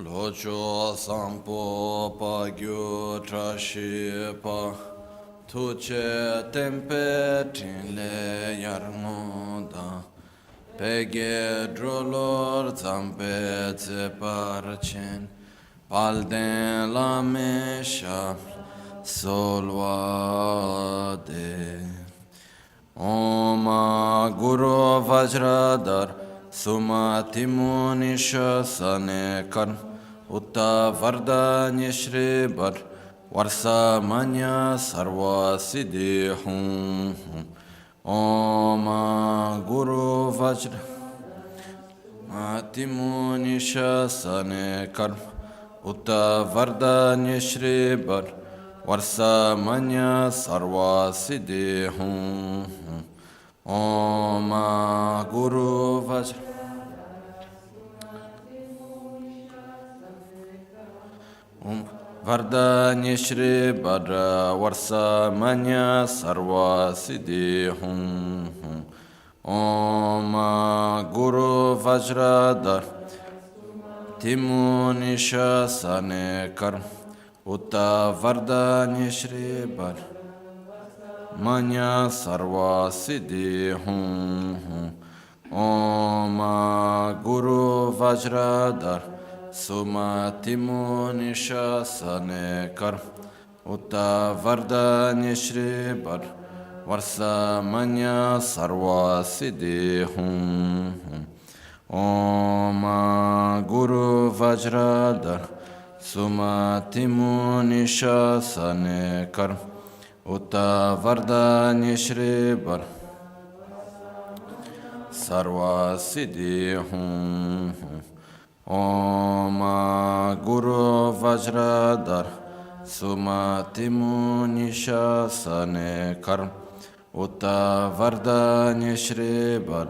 Locho sampo pa gyu trashi pa tuche tempe tinle yarmoda pege drolor zampe tse parchen palden la mesha solvade Oma Guru Vajradhar Sumatimunisha Sanekar Utta Vardanya Shribar Varsa Manya Sarva Siddhi Hum Oma Guru Vajradhar Sumatimunisha Sanekar Utta Vardanya Shribar Varsa Manya Sarva Siddhi Hum Om Guru Vajra Vardanya Shri Bhadra Varsa Manya Sarva Siddhi Hum Om Guru Vajradhar Timunisha Sanekar Utta Vardanya Shri Bhadra Manya Sarva Siddhi Hum Om Guru Vajradhar Sumatimunisha Sanekar Utta Vardanya Shri Bar Varsa Manya Sarva Siddhi Hum Om Guru Vajradhar Sumatimunisha Sanekar Utta Vardanya Shri Bar Sarva Siddhi Hum Om Guru Vajradhar Sumatimunisha Sanekar Utta Vardanya Shri Bar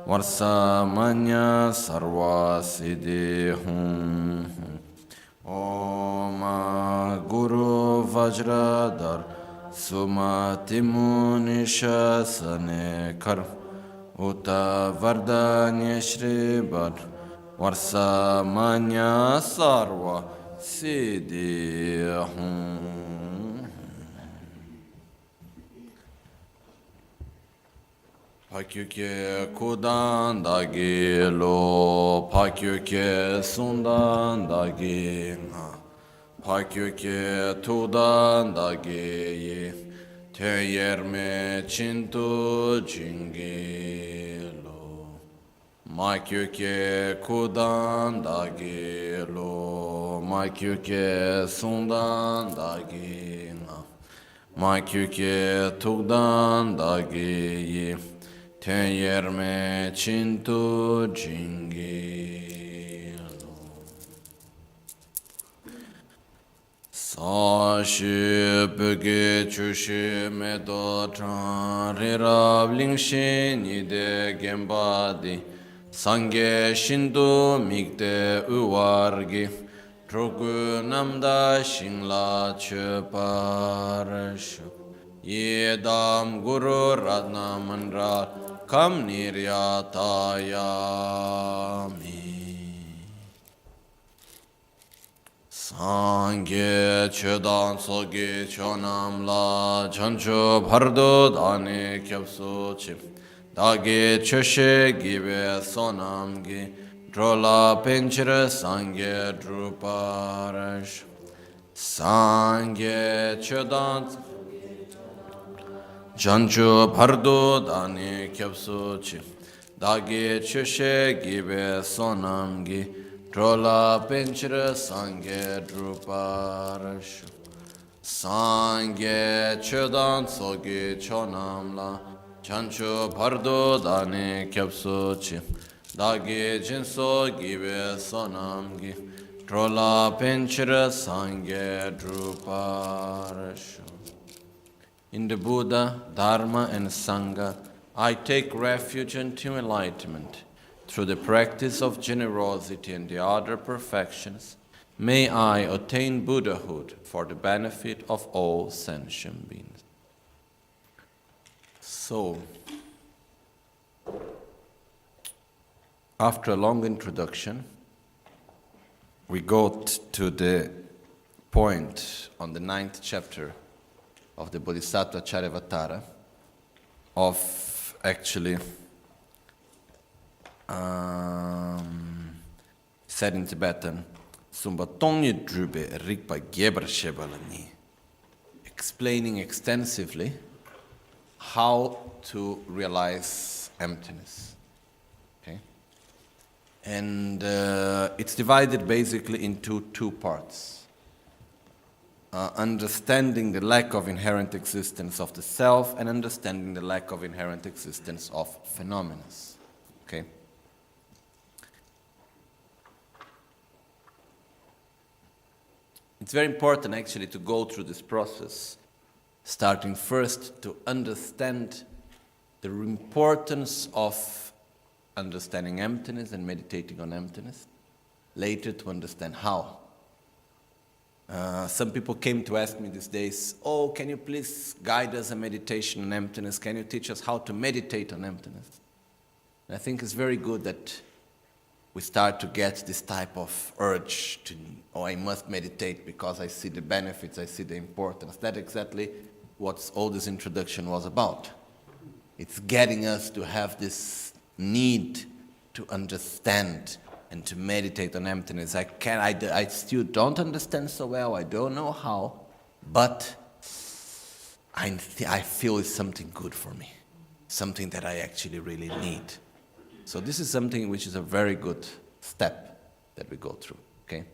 Varsa Manya Sarva Siddhi Hum Om Guru Vajradhar Sumatimunisha Sanekar Utta Vardanya Shri Bar Varsa Manya Sarva Siddhi Hum Pakyuke Kudan Dagi Lo Pakyuke Sundan Dagi Pakyuke Tudan Dagi Teyerme Chintu Jingilo Makyuke Kudan Dagi Lo Makyuke Sundan Dagi Makyuke Tudan Dagi Teyerme Chintu Jingilo Sashi Böge Chushi Medo Tran Rirab Lingshi Nide Gembadi Sangye Shindu Mikde Uwargi Trogu Namda Shingla Cheparashu Yedam Guru Radna Mandra Kam Niryatayami Sangye Chedan Sogi Chonam La Chancho Bhardo Dane Kyapso Chip Dage Choshe Gibe Sonamgi Drola Pinchira Sangye Druparash Sangye Chedan Jancho Bhardo Dane Kyapso Chip Dage Choshe Gibe Sonamgi Drola Pinchira Sangye Druparash Sangye Chedan Sogi Chonamla Chancho Bhardo Dane Kyapso Chi Dagi Jinso Gibe Sonamgi Drola Pinchira Sangye Druparashu. In the Buddha, Dharma and Sangha, I take refuge into enlightenment. Through the practice of generosity and the other perfections, may I attain Buddhahood for the benefit of all sentient beings. So, after a long introduction, we go to the point on the 9th chapter of the Bodhisattva Charyavatara of actually said in Tibetan, Sumba Tongye Drube Rikpa Gebra Shebalani, explaining extensively how to realize emptiness. Okay? And it's divided basically into two parts. Understanding the lack of inherent existence of the self and understanding the lack of inherent existence of phenomena. Okay? It's very important actually to go through this process, starting first to understand the importance of understanding emptiness and meditating on emptiness, later to understand how. Some people came to ask me these days, oh, can you please guide us in meditation on emptiness? Can you teach us how to meditate on emptiness? And I think it's very good that we start to get this type of urge to, oh, I must meditate because I see the benefits, I see the importance. That's exactly what all this introduction was about. It's getting us to have this need to understand and to meditate on emptiness. I still don't understand so well, I don't know how, but I feel it's something good for me, something that I actually really need. So this is something which is a very good step that we go through, okay?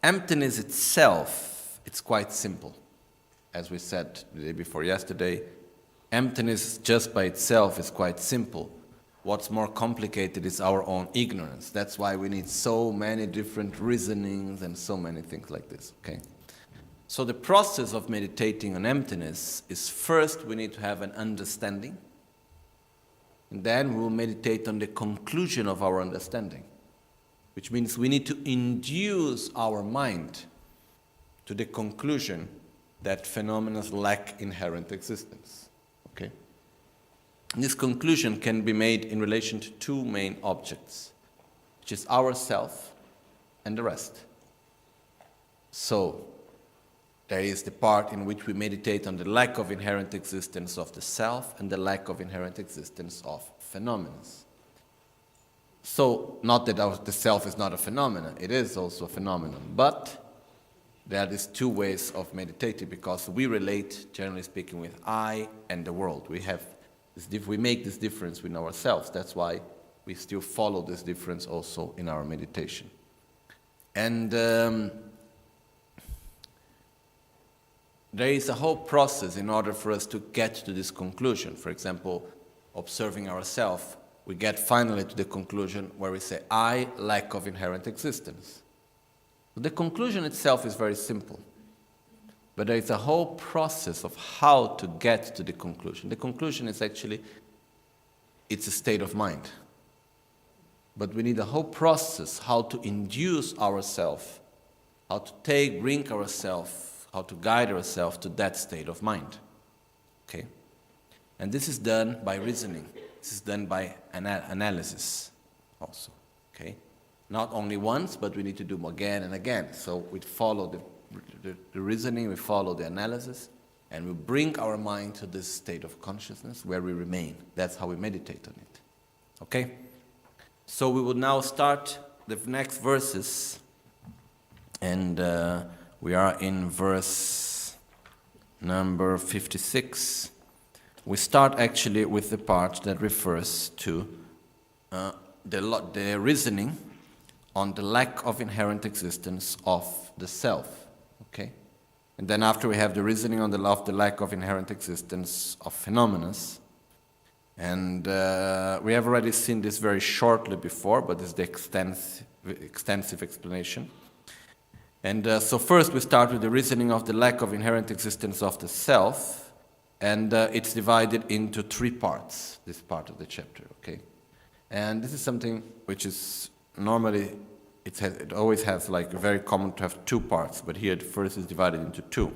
Emptiness itself, it's quite simple. As we said the day before yesterday, emptiness just by itself is quite simple. What's more complicated is our own ignorance. That's why we need so many different reasonings and so many things like this, okay? So the process of meditating on emptiness is first we need to have an understanding, and then we will meditate on the conclusion of our understanding, which means we need to induce our mind to the conclusion that phenomena lack inherent existence, okay? This conclusion can be made in relation to two main objects, which is ourself and the rest. So, there is the part in which we meditate on the lack of inherent existence of the self and the lack of inherent existence of phenomena. So, not that the self is not a phenomenon, it is also a phenomenon, but there are these two ways of meditating because we relate, generally speaking, with I and the world. We make this difference with ourselves. That's why we still follow this difference also in our meditation. And there is a whole process in order for us to get to this conclusion. For example, observing ourselves, we get finally to the conclusion where we say, I lack of inherent existence. The conclusion itself is very simple. But there is a whole process of how to get to the conclusion. The conclusion is actually, it's a state of mind. But we need a whole process how to induce ourselves, how to bring ourselves, how to guide ourselves to that state of mind. Okay? And this is done by reasoning. This is done by analysis also. Okay? Not only once, but we need to do them again and again. So we follow the reasoning, we follow the analysis, and we bring our mind to this state of consciousness where we remain. That's how we meditate on it. Okay? So we will now start the next verses, and we are in verse number 56. We start actually with the part that refers to the reasoning on the lack of inherent existence of the self. Okay? And then after we have the reasoning on the lack of inherent existence of phenomena. And we have already seen this very shortly before, but this is the extensive explanation. And so first we start with the reasoning of the lack of inherent existence of the self, and it's divided into three parts, this part of the chapter, okay? And this is something which is normally, it always has like very common to have two parts, but here the first is divided into two,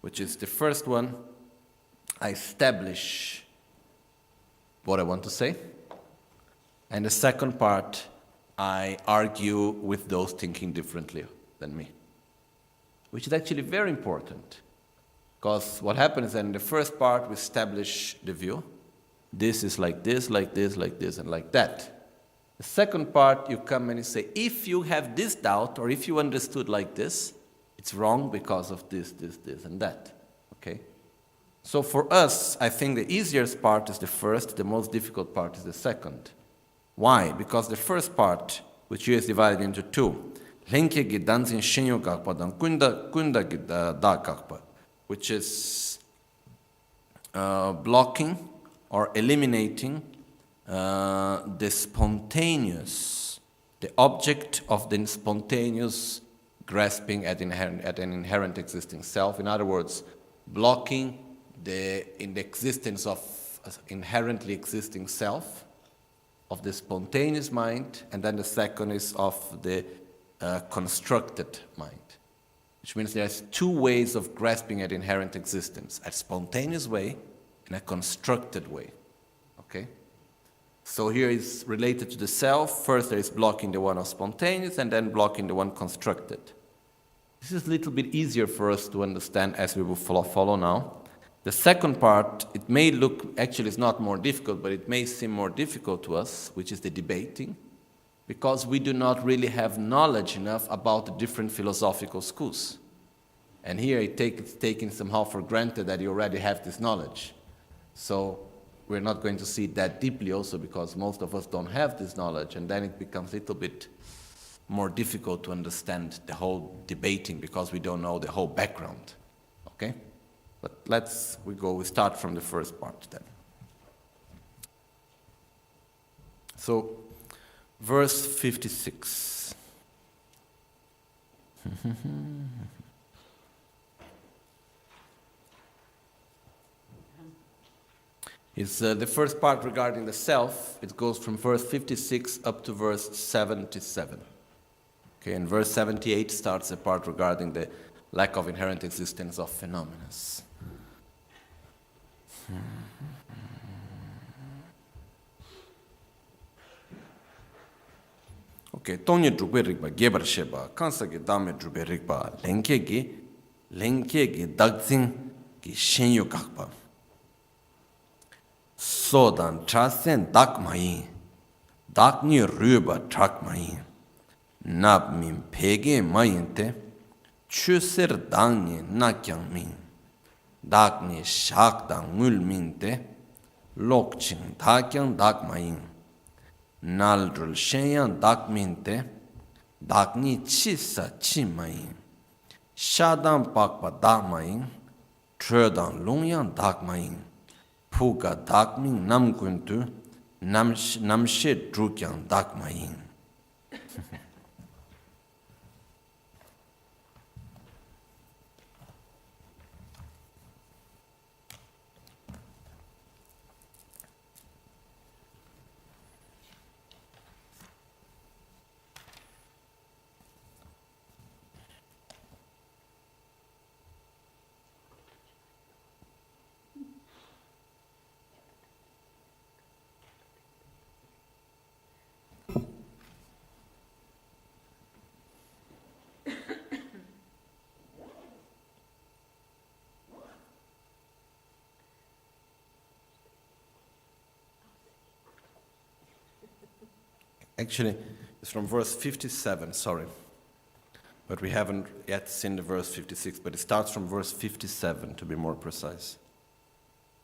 which is the first one, I establish what I want to say, and the second part, I argue with those thinking differently than me, which is actually very important. Because what happens in the first part, we establish the view. This is like this, like this, like this, and like that. The second part, you come and you say, if you have this doubt, or if you understood like this, it's wrong because of this, this, this, and that. Okay? So for us, I think the easiest part is the first, the most difficult part is the second. Why? Because the first part, which here is divided into two, which is blocking or eliminating the spontaneous, the object of the spontaneous grasping at an inherent existing self. In other words, blocking in the existence of inherently existing self, of the spontaneous mind, and then the second is of the constructed mind. Which means there's two ways of grasping at inherent existence, a spontaneous way and a constructed way. Okay? So here is related to the self. First there is blocking the one of spontaneous and then blocking the one constructed. This is a little bit easier for us to understand as we will follow now. The second part, it may look, actually it's not more difficult, but it may seem more difficult to us, which is the debating, because we do not really have knowledge enough about the different philosophical schools. And here it's taken somehow for granted that you already have this knowledge. So we're not going to see it that deeply also because most of us don't have this knowledge, and then it becomes a little bit more difficult to understand the whole debating because we don't know the whole background. Okay? But we start from the first part then. So, verse 56. It's the first part regarding the self. It goes from verse 56 up to verse 77. Okay, and verse 78 starts the part regarding the lack of inherent existence of phenomena. Okay, Tonya Drube Rigba, Gebar Sheba, Kansaki Dame Drube Rigba, Lenkegi, Dagzing, Ki Shenyu Kakpa. Sodan Chasen Dakmayin, Dakni Ruba Trakmayin, Nabmin Pege Mayinte, Chusir Dangni Nakyang Min, Dakni Shakdang Mulminte, Lokching Dakyang Dakmayin, Naldrul Shenyang Dakminte, Dakni Chisa Chimayin, Shadang Pakpa Dakmayin, Tredang Lungyang Dakmayin, Puga Dakmin Namkuntu, Namshe Drukyang Dakmayin. Actually, it's from verse 57, sorry. But we haven't yet seen the verse 56, but it starts from verse 57 to be more precise.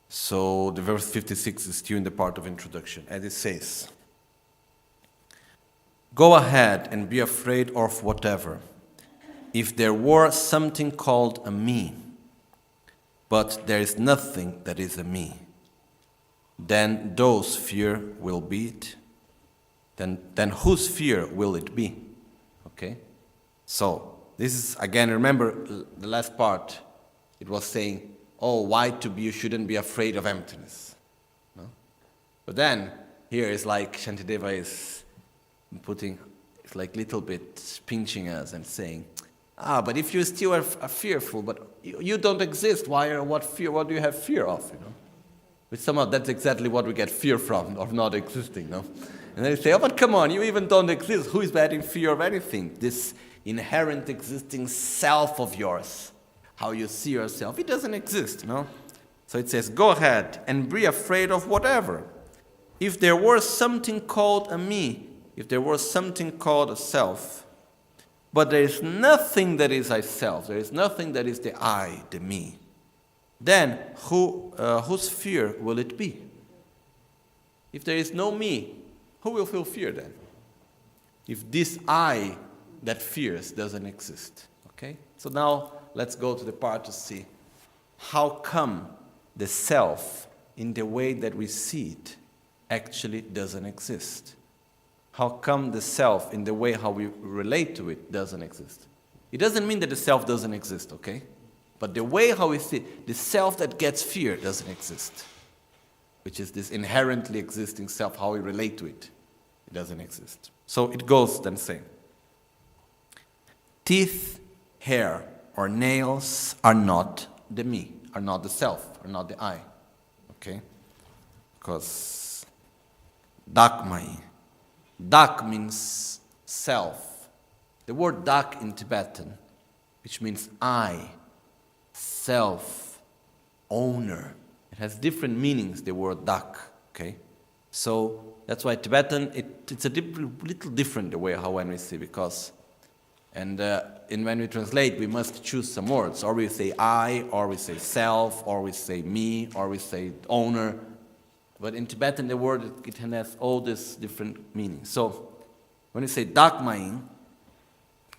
So the verse 56 is still in the part of introduction, and it says, "Go ahead and be afraid of whatever. If there were something called a me, but there is nothing that is a me, then those fear will be it. Then whose fear will it be?" Okay? So, this is, again, remember the last part, it was saying, oh, you shouldn't be afraid of emptiness. No? But then, here is like Shantideva is it's like little bit pinching us and saying, but if you still are fearful, but you don't exist, what do you have fear of, you know? Which somehow that's exactly what we get fear from, of not existing, no? And they say, oh, but come on, you even don't exist. Who is having fear of anything? This inherent existing self of yours, how you see yourself, it doesn't exist, no? So it says, go ahead and be afraid of whatever. If there were something called a me, if there were something called a self, but there is nothing that is I self, there is nothing that is the I, the me, then whose fear will it be? If there is no me, who will feel fear then? If this I that fears doesn't exist. Okay? So now let's go to the part to see how come the self in the way that we see it actually doesn't exist. How come the self in the way how we relate to it doesn't exist? It doesn't mean that the self doesn't exist, okay? But the way how we see it, the self that gets fear doesn't exist, which is this inherently existing self, how we relate to it. It doesn't exist. So it goes then saying, teeth, hair, or nails are not the me, are not the self, are not the I. Okay? Because dakmai. Dak means self. The word dak in Tibetan, which means I, self, owner. It has different meanings, the word dak. Okay? So that's why Tibetan, it's a little different the way how when we see, because and when we translate, we must choose some words. Or we say I, or we say self, or we say me, or we say owner. But in Tibetan, the word, it has all these different meanings. So when we say dakmaing,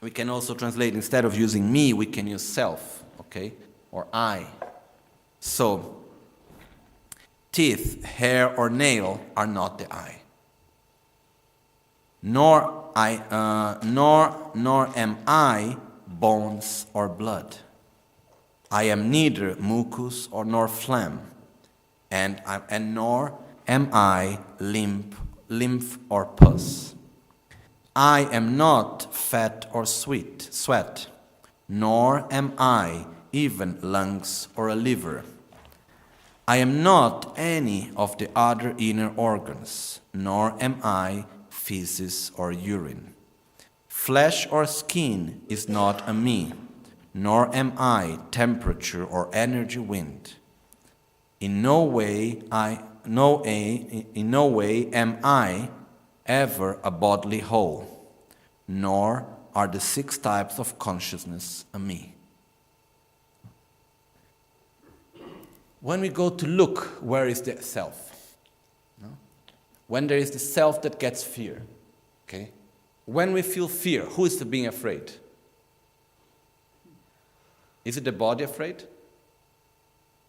we can also translate, instead of using me, we can use self, okay, or I. So teeth, hair, or nail are not the I. Nor am I bones or blood. I am neither mucus or nor phlegm, and nor am I lymph or pus. I am not fat or sweat, nor am I even lungs or a liver. I am not any of the other inner organs, nor am I feces or urine. Flesh or skin is not a me, nor am I temperature or energy wind. In no way am I ever a bodily whole, nor are the 6 types of consciousness a me. When we go to look, where is the self? When there is the self that gets fear, okay? When we feel fear, who is being afraid? Is it the body afraid?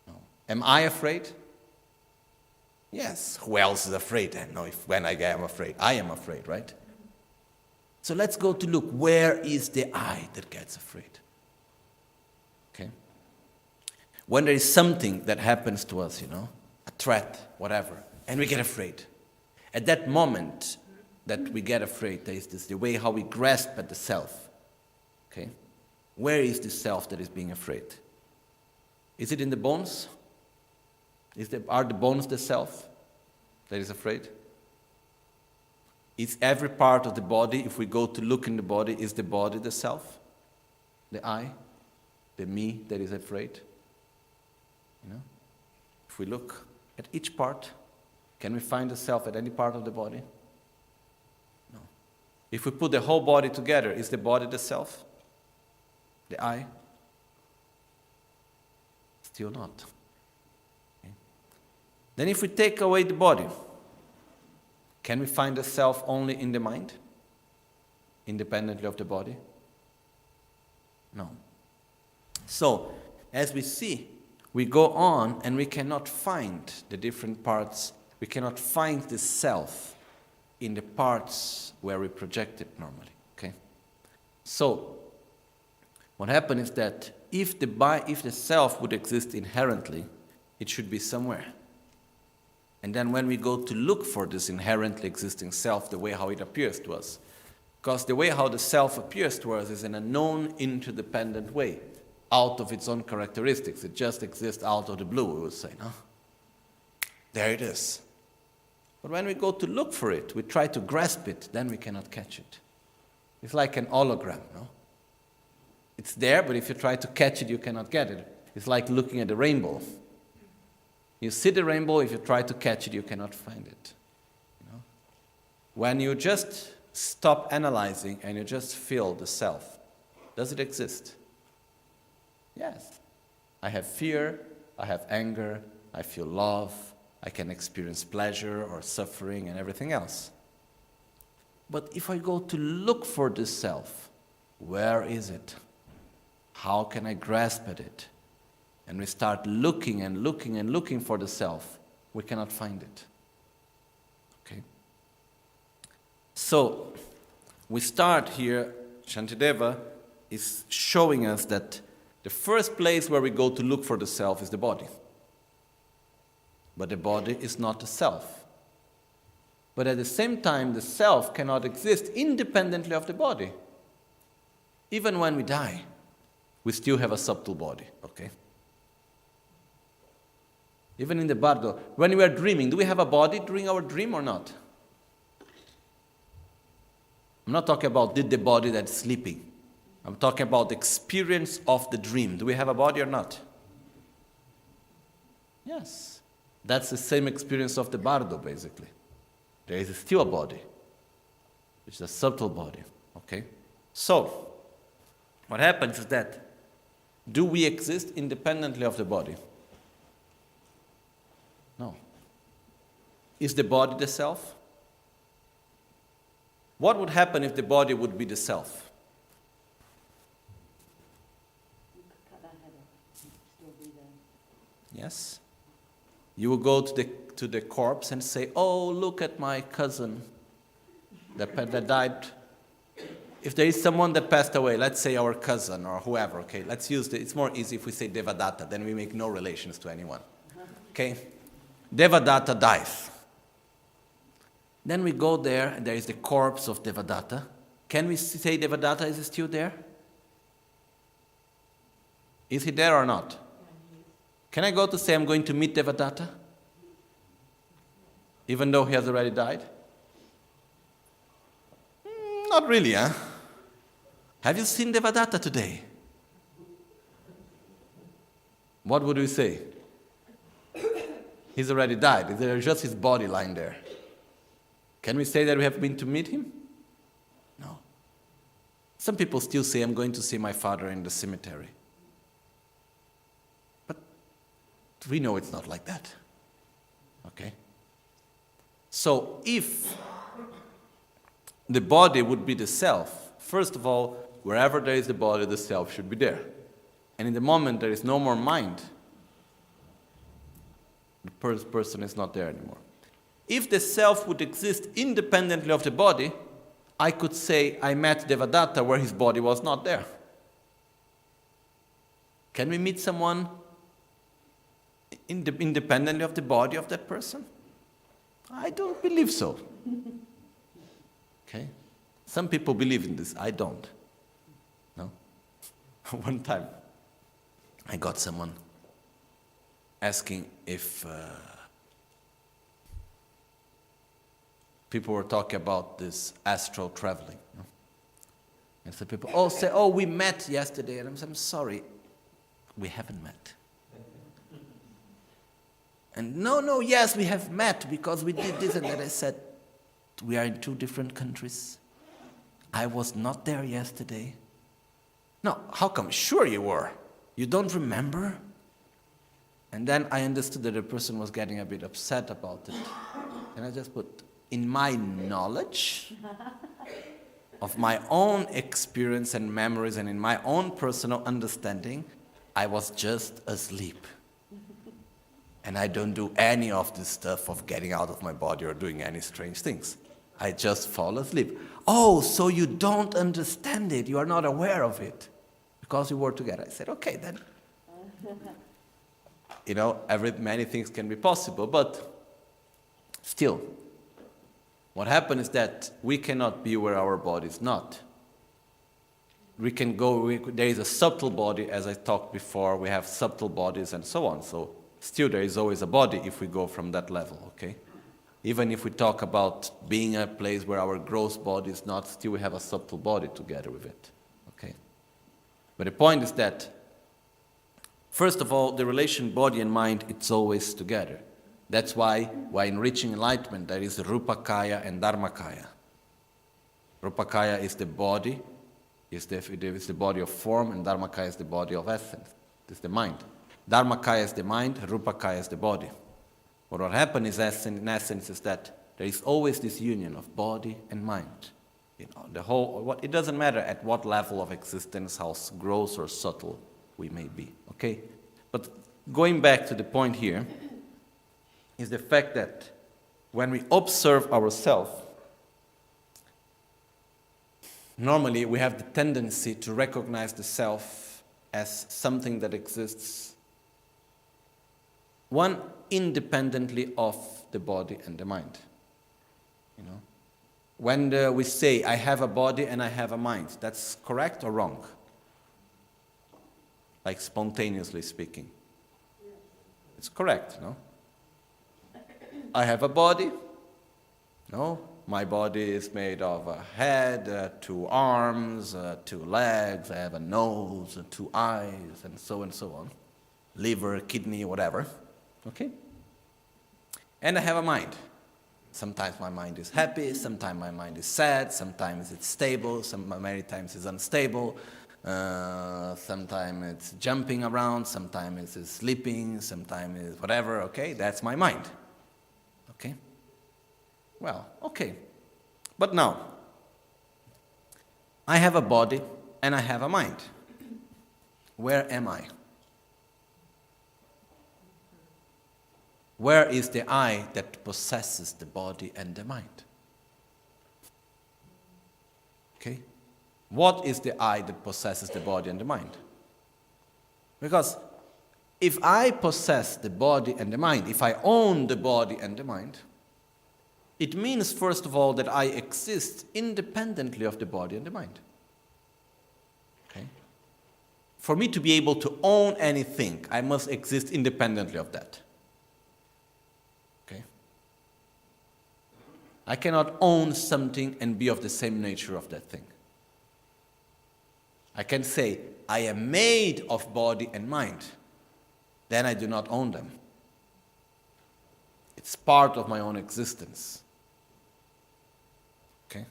No. Am I afraid? Yes. Who else is afraid? I know when I am afraid. I am afraid, right? So let's go to look. Where is the I that gets afraid? Okay? When there is something that happens to us, a threat, whatever, and we get afraid. At that moment that we get afraid, there is the way how we grasp at the self. Okay? Where is the self that is being afraid? Is it in the bones? Are the bones the self that is afraid? Is every part of the body, if we go to look in the body, is the body the self? The I? The me that is afraid? If we look at each part, can we find the self at any part of the body? No. If we put the whole body together, is the body the self? The I? Still not. Okay. Then if we take away the body, can we find the self only in the mind? Independently of the body? No. So, as we see, we go on and we cannot find the different parts. We cannot find the self in the parts where we project it normally. Okay? So, what happens is that if the self would exist inherently, it should be somewhere. And then when we go to look for this inherently existing self, the way how it appears to us, because the way how the self appears to us is in a known interdependent way, out of its own characteristics. It just exists out of the blue, we would say, no? There it is. But when we go to look for it, we try to grasp it, then we cannot catch it. It's like an hologram, no? It's there, but if you try to catch it, you cannot get it. It's like looking at the rainbow. You see the rainbow, if you try to catch it, you cannot find it. You know? When you just stop analyzing and you just feel the self, does it exist? Yes. I have fear, I have anger, I feel love, I can experience pleasure or suffering and everything else. But if I go to look for this self, where is it? How can I grasp at it? And we start looking and looking and looking for the self, we cannot find it. Okay? So, we start here, Shantideva is showing us that the first place where we go to look for the self is the body. But the body is not the self. But at the same time, the self cannot exist independently of the body. Even when we die, we still have a subtle body, okay? Even in the bardo, when we are dreaming, do we have a body during our dream or not? I'm not talking about the body that's sleeping. I'm talking about the experience of the dream. Do we have a body or not? Yes. That's the same experience of the bardo, basically. There is still a body, which is a subtle body, okay? So, what happens is that, do we exist independently of the body? No. Is the body the self? What would happen if the body would be the self? Yes? You will go to the corpse and say, oh, look at my cousin that died. If there is someone that passed away, let's say our cousin or whoever, okay, let's use it's more easy if we say Devadatta, then we make no relations to anyone. Okay? Devadatta dies. Then we go there, and there is the corpse of Devadatta. Can we say Devadatta is still there? Is he there or not? Can I go to say I'm going to meet Devadatta? Even though he has already died? Not really, huh? Have you seen Devadatta today? What would we say? He's already died. There's just his body lying there. Can we say that we have been to meet him? No. Some people still say, I'm going to see my father in the cemetery. But we know it's not like that. Okay? So if the body would be the self, first of all, wherever there is the body, the self should be there. And in the moment there is no more mind, the person is not there anymore. If the self would exist independently of the body, I could say I met Devadatta where his body was not there. Can we meet someone independently of the body of that person? I don't believe so. Okay? Some people believe in this. I don't. No? One time, I got someone asking if people were talking about this astral traveling. No? And some people say, we met yesterday. And I'm sorry, we haven't met. And no, yes, we have met because we did this and that. I said, we are in two different countries. I was not there yesterday. No, how come? Sure you were. You don't remember? And then I understood that the person was getting a bit upset about it. And I just put, in my knowledge of my own experience and memories and in my own personal understanding, I was just asleep. And I don't do any of this stuff of getting out of my body or doing any strange things. I just fall asleep. Oh, so you don't understand it. You are not aware of it. Because we were together. I said, okay, then. Many things can be possible. But still, what happens is that we cannot be where our body is not. We can go, there is a subtle body, as I talked before. We have subtle bodies and so on. So still there is always a body if we go from that level, okay? Even if we talk about being a place where our gross body is not, still we have a subtle body together with it. Okay? But the point is that, first of all, the relation body and mind, it's always together. That's why in reaching enlightenment, there is Rupakaya and Dharmakaya. Rupakaya is the body, is the body of form, and Dharmakaya is the body of essence. It's the mind. Dharmakaya is the mind, Rupakaya is the body. But what happens is, in essence, is that there is always this union of body and mind. It doesn't matter at what level of existence, how gross or subtle we may be. Okay? But going back to the point here, is the fact that when we observe ourselves, normally we have the tendency to recognize the self as something that exists, one, independently of the body and the mind. When we say, I have a body and I have a mind, that's correct or wrong? Like spontaneously speaking. It's correct, no? I have a body. No, my body is made of a head, 2 arms, 2 legs, I have a nose, 2 eyes, and so on. Liver, kidney, whatever. Okay? And I have a mind. Sometimes my mind is happy, sometimes my mind is sad, sometimes it's stable, many times it's unstable, sometimes it's jumping around, sometimes it's sleeping, sometimes it's whatever, okay? That's my mind. Okay? Well, okay. But now, I have a body and I have a mind. Where am I? Where is the I that possesses the body and the mind? Okay? What is the I that possesses the body and the mind? Because if I possess the body and the mind, if I own the body and the mind, it means, first of all, that I exist independently of the body and the mind. Okay? For me to be able to own anything, I must exist independently of that. Okay? I cannot own something and be of the same nature of that thing. I can say, I am made of body and mind. Then I do not own them. It's part of my own existence. Okay?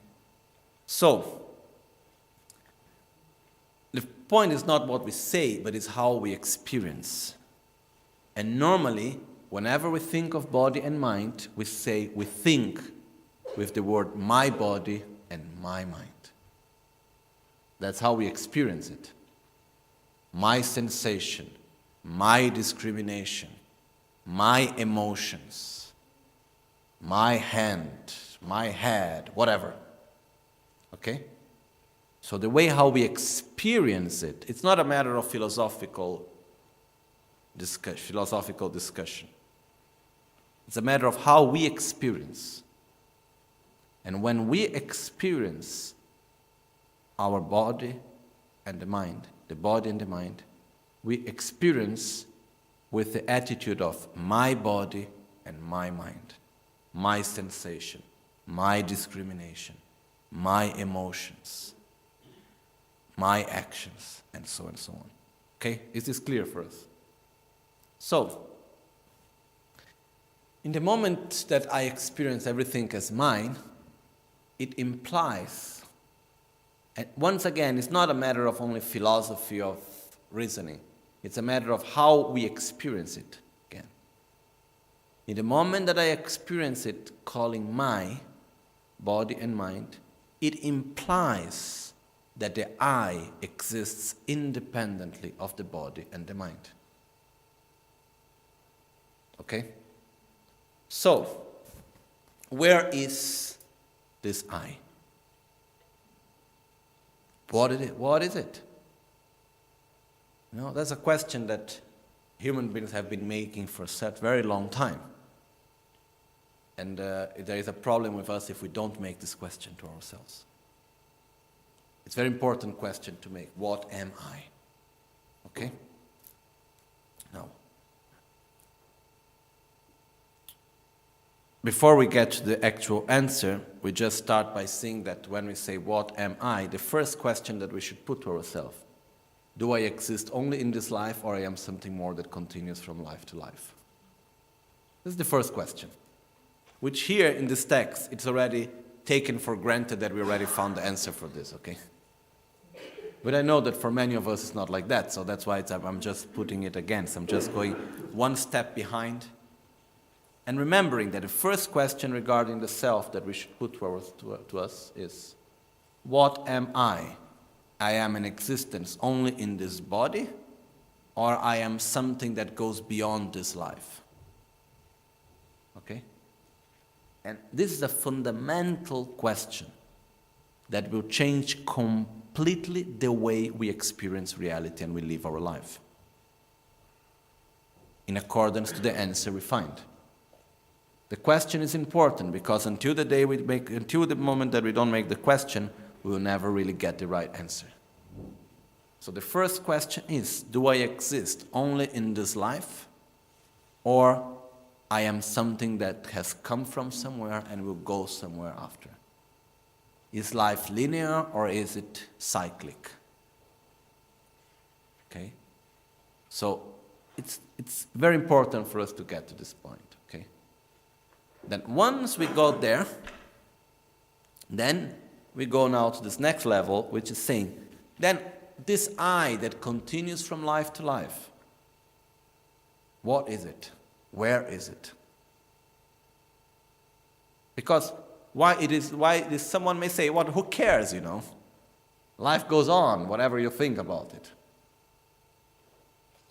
So, the point is not what we say, but it's how we experience. And normally, whenever we think of body and mind, we think with the word my body and my mind. That's how we experience it. My sensation, my discrimination, my emotions, my hand, my head, whatever. Okay? So the way how we experience it, it's not a matter of philosophical discussion. It's a matter of how we experience. And when we experience our body and the mind, we experience with the attitude of my body and my mind, my sensation, my discrimination, my emotions, my actions, and so on. Okay? Is this clear for us? So, in the moment that I experience everything as mine, it implies, and once again, it's not a matter of only philosophy of reasoning. It's a matter of how we experience it again. In the moment that I experience it calling my body and mind, it implies that the I exists independently of the body and the mind. Okay? So, where is this I? What is it? That's a question that human beings have been making for a very long time. And there is a problem with us if we don't make this question to ourselves. It's a very important question to make. What am I? Okay? Now, before we get to the actual answer, we just start by saying that when we say, what am I? The first question that we should put to ourselves, do I exist only in this life, or I am something more that continues from life to life? This is the first question, which here in this text, it's already taken for granted that we already found the answer for this, okay? But I know that for many of us it's not like that, so that's why I'm just putting it again. So I'm just going one step behind and remembering that the first question regarding the self that we should put to us is, what am I? I am an existence only in this body, or I am something that goes beyond this life? Okay? And this is a fundamental question that will change completely the way we experience reality and we live our life, in accordance to the answer we find. The question is important because until the moment that we don't make the question, we will never really get the right answer. So the first question is, do I exist only in this life, or I am something that has come from somewhere and will go somewhere after? Is life linear or is it cyclic? Okay? So it's very important for us to get to this point, okay? Then once we go there, then we go now to this next level, which is saying, then this I that continues from life to life, what is it? Where is it? Because someone may say, "What? Who cares? Life goes on, whatever you think about it."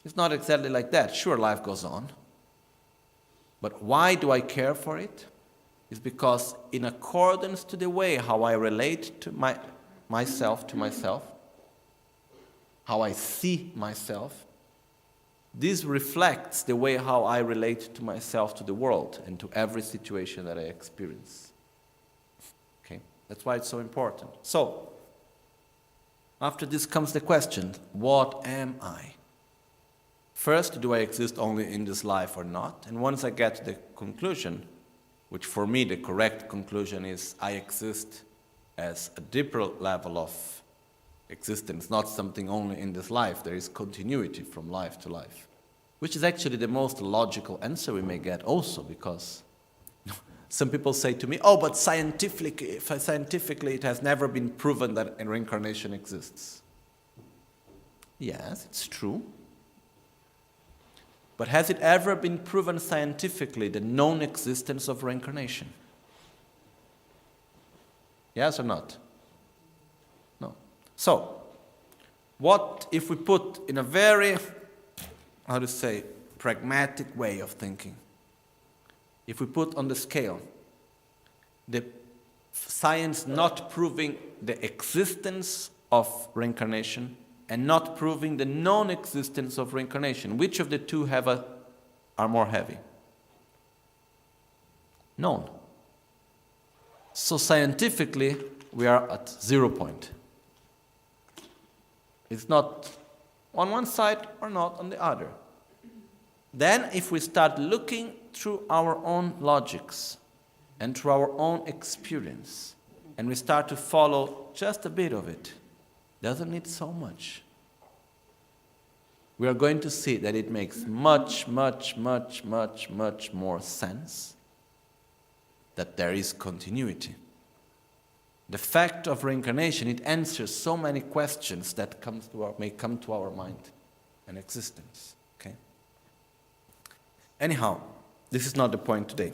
It's not exactly like that. Sure, life goes on, but why do I care for it? It's because, in accordance to the way how I relate to myself, how I see myself, this reflects the way how I relate to myself, to the world, and to every situation that I experience. That's why it's so important. So, after this comes the question, what am I? First, do I exist only in this life or not? And once I get to the conclusion, which for me the correct conclusion is, I exist as a deeper level of existence, not something only in this life. There is continuity from life to life, which is actually the most logical answer we may get also, because some people say to me, but scientifically it has never been proven that a reincarnation exists. Yes, it's true. But has it ever been proven scientifically the known existence of reincarnation? Yes or not? No. So, what if we put in a very, pragmatic way of thinking, if we put on the scale the science not proving the existence of reincarnation and not proving the non-existence of reincarnation, which of the two are more heavy? Known. So scientifically, we are at 0 point. It's not on one side or not on the other. Then, if we start looking through our own logics and through our own experience, and we start to follow just a bit of it, doesn't need so much, we are going to see that it makes much, much, much, much, much more sense that there is continuity. The fact of reincarnation, it answers so many questions that may come to our mind and existence. Okay? Anyhow, this is not the point today.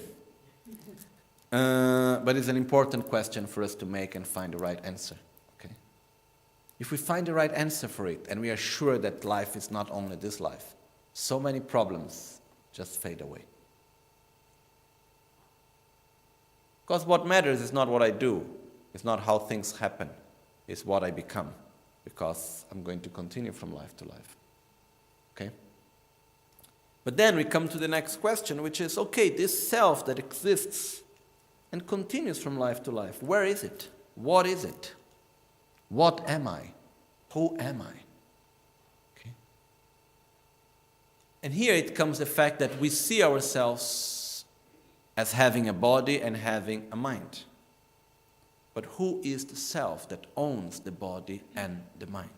But it's an important question for us to make and find the right answer. Okay? If we find the right answer for it, and we are sure that life is not only this life, so many problems just fade away. Because what matters is not what I do, it's not how things happen, it's what I become, because I'm going to continue from life to life. Okay? But then we come to the next question, which is, okay, this self that exists and continues from life to life, where is it? What is it? What am I? Who am I? Okay. And here it comes the fact that we see ourselves as having a body and having a mind. But who is the self that owns the body and the mind?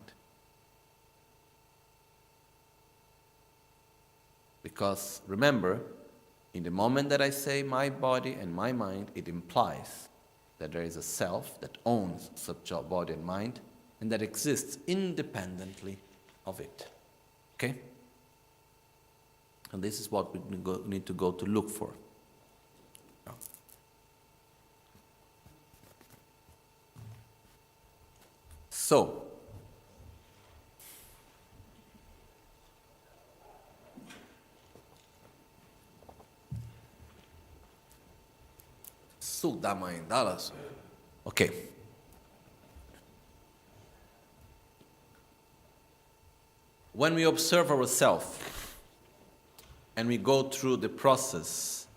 Because remember, in the moment that I say my body and my mind, it implies that there is a self that owns such a body and mind and that exists independently of it. Okay? And this is what we need to go to look for. So, okay. When we observe ourselves and we go through the process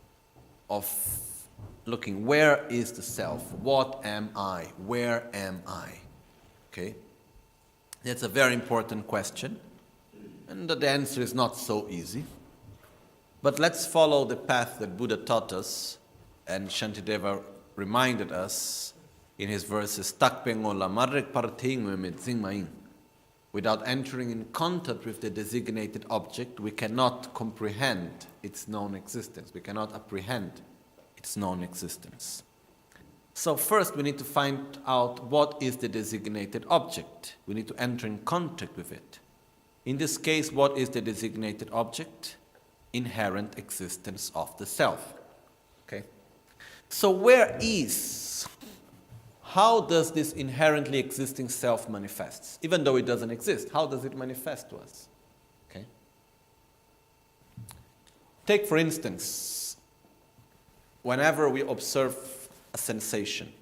of looking, where is the self? What am I? Where am I? Okay? That's a very important question, and the answer is not so easy. But let's follow the path that Buddha taught us, and Shantideva reminded us in his verses, without entering in contact with the designated object, we cannot comprehend its known existence. We cannot apprehend its known existence. So first we need to find out what is the designated object. We need to enter in contact with it. In this case, what is the designated object? Inherent existence of the self. Okay? So how does this inherently existing self manifest? Even though it doesn't exist, how does it manifest to us? Okay? Take, for instance, whenever we observe a sensation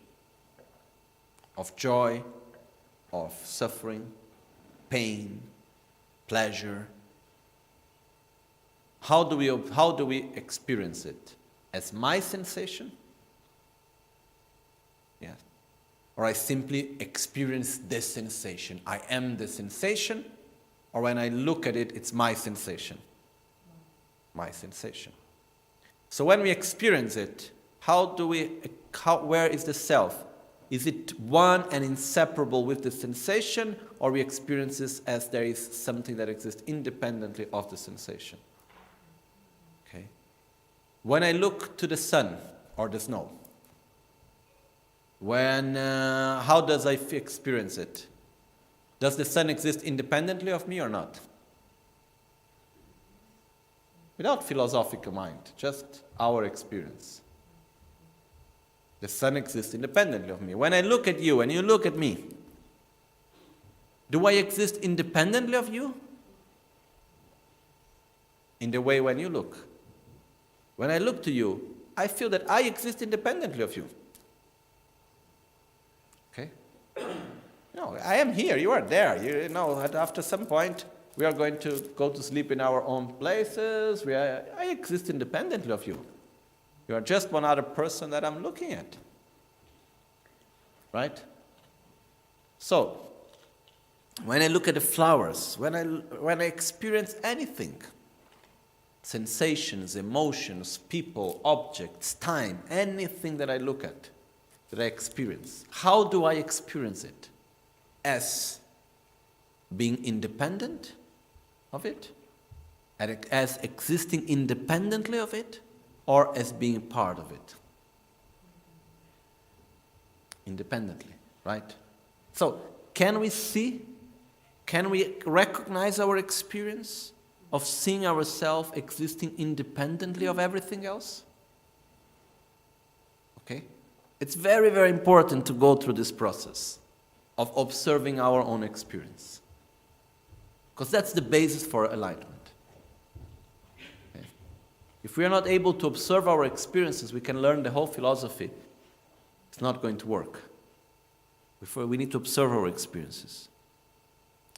of joy, of suffering, pain, pleasure, how do we experience it? As my sensation? Yes. Or I simply experience this sensation. I am the sensation, or when I look at it, it's my sensation. My sensation. So when we experience it, where is the self? Is it one and inseparable with the sensation, or we experience this as there is something that exists independently of the sensation? Okay. When I look to the sun or the snow, how does I experience it? Does the sun exist independently of me or not? Without philosophical mind, just our experience. The sun exists independently of me. When I look at you and you look at me, do I exist independently of you? In the way when you look. When I look to you, I feel that I exist independently of you. Okay? No, I am here, you are there. You know, after some point, we are going to go to sleep in our own places. I exist independently of you. You are just one other person that I'm looking at. Right? So, when I look at the flowers, when I experience anything, sensations, emotions, people, objects, time, anything that I look at, that I experience, how do I experience it? As being independent of it? As existing independently of it? Or as being part of it? Independently, right? So, can we recognize our experience of seeing ourselves existing independently of everything else? Okay? It's very, very important to go through this process of observing our own experience. Because that's the basis for enlightenment. Okay? If we are not able to observe our experiences, we can learn the whole philosophy. It's not going to work. We need to observe our experiences.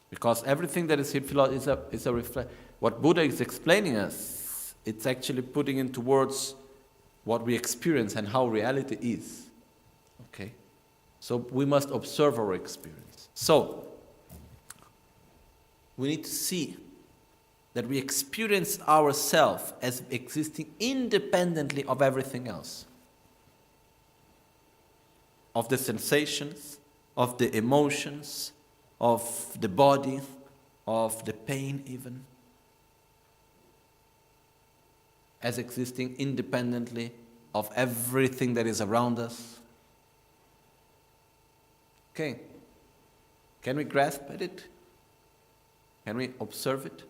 Because everything that is here is a reflection. What Buddha is explaining us, it's actually putting into words what we experience and how reality is. Okay? So we must observe our experience. So, we need to see that we experience ourselves as existing independently of everything else, of the sensations, of the emotions, of the body, of the pain even, as existing independently of everything that is around us. Okay. Can we grasp at it? Can we observe it?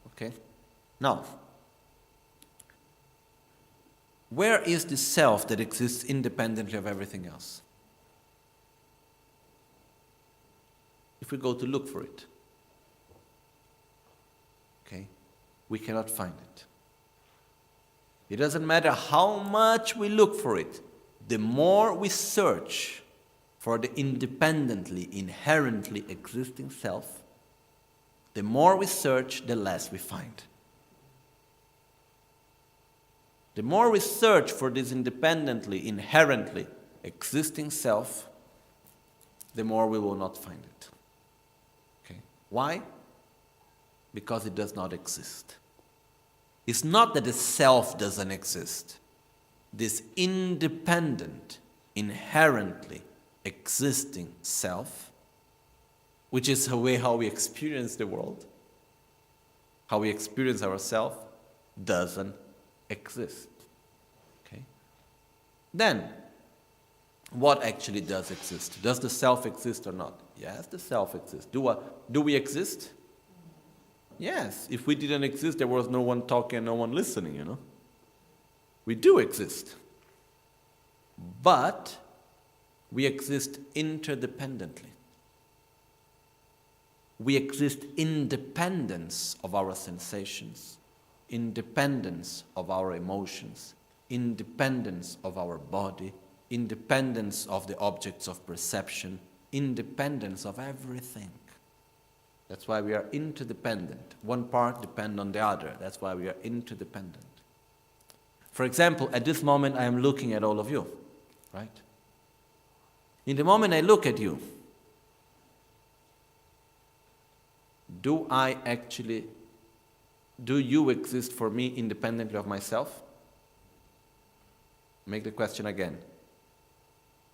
Okay. Now, where is the self that exists independently of everything else? If we go to look for it, okay, we cannot find it. It doesn't matter how much we look for it, the more we search for the independently, inherently existing self, the more we search, the less we find. The more we search for this independently, inherently existing self, the more we will not find it. Okay. Why? Because it does not exist. It's not that the self doesn't exist. This independent, inherently existing self, which is the way how we experience the world, how we experience ourselves, doesn't exist. Okay? Then, what actually does exist? Does the self exist or not? Yes, the self exists. Do we exist? Yes. If we didn't exist, there was no one talking and no one listening, you know. We do exist. But we exist interdependently. We exist independence of our sensations, independence of our emotions, independence of our body, independence of the objects of perception, independence of everything. That's why we are interdependent. One part depends on the other. That's why we are interdependent. For example, at this moment I am looking at all of you, right? In the moment I look at you, do you exist for me independently of myself? Make the question again.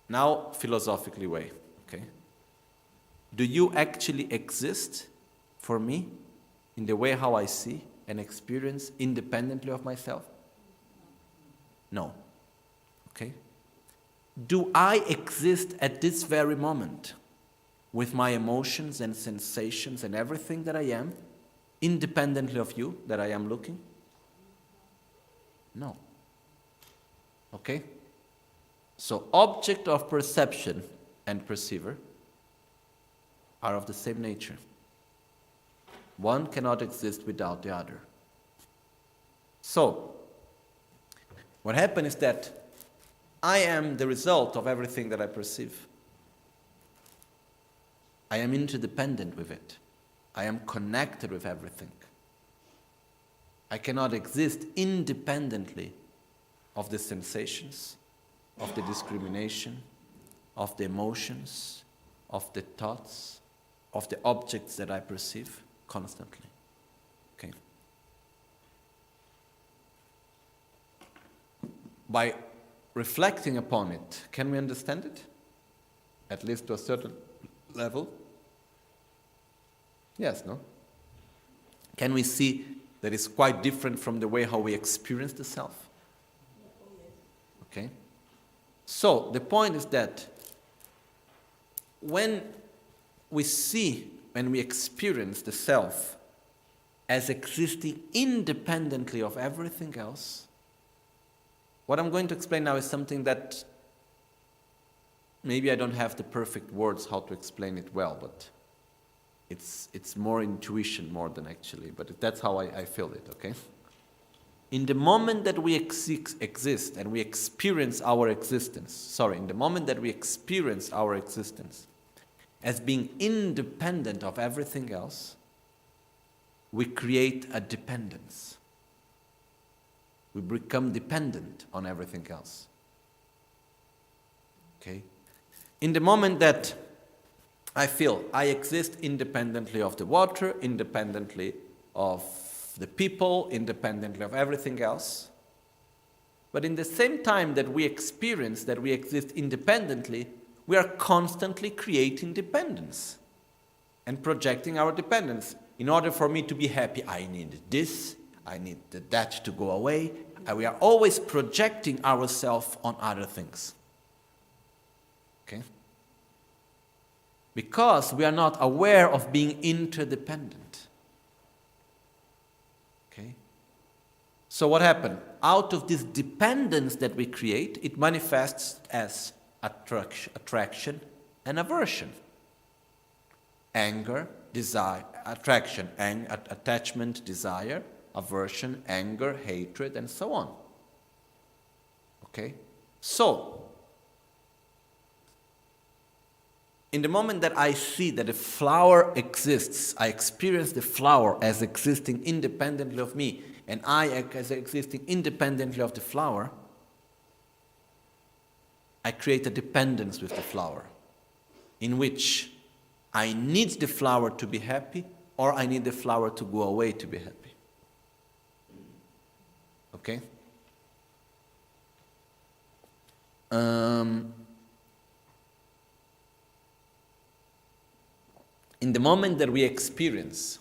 Now, philosophically way, okay? Do you actually exist for me in the way how I see and experience independently of myself? No. Okay? Do I exist at this very moment with my emotions and sensations and everything that I am, independently of you, that I am looking? No. Okay? So object of perception and perceiver are of the same nature. One cannot exist without the other. So, what happens is that I am the result of everything that I perceive. I am interdependent with it. I am connected with everything. I cannot exist independently of the sensations, of the discrimination, of the emotions, of the thoughts, of the objects that I perceive constantly. Okay. By reflecting upon it, can we understand it? At least to a certain level? Yes, no? Can we see that it's quite different from the way how we experience the self? Okay? So, the point is that when we see, when we experience the self as existing independently of everything else, what I'm going to explain now is something that maybe I don't have the perfect words how to explain it well, but it's more intuition more than actually, but that's how I feel it, okay? In the moment that we exist and we experience our existence, in the moment that we experience our existence as being independent of everything else, we create a dependence. We become dependent on everything else. Okay? In the moment that I feel I exist independently of the water, independently of the people, independently of everything else. But in the same time that we experience that we exist independently, we are constantly creating dependence and projecting our dependence. In order for me to be happy, I need this, I need that to go away. And we are always projecting ourselves on other things. Okay? Because we are not aware of being interdependent. Okay? So what happened? Out of this dependence that we create, it manifests as attraction and aversion. Anger, desire, attraction, attachment, desire, aversion, anger, hatred, and so on. Okay? So, in the moment that I see that a flower exists, I experience the flower as existing independently of me, and I as existing independently of the flower, I create a dependence with the flower, in which I need the flower to be happy, or I need the flower to go away to be happy. Okay? In the moment that we experience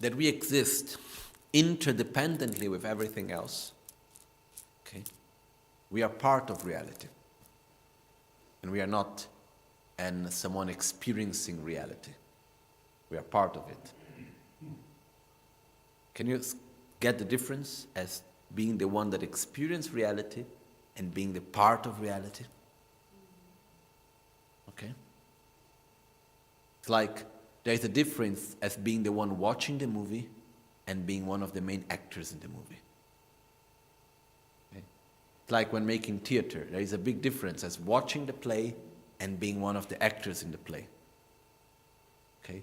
that we exist interdependently with everything else, okay, we are part of reality. And we are not someone experiencing reality. We are part of it. Can you get the difference as being the one that experiences reality and being the part of reality? Okay? It's like there is a difference as being the one watching the movie and being one of the main actors in the movie. Okay? It's like when making theater. There is a big difference as watching the play and being one of the actors in the play. Okay?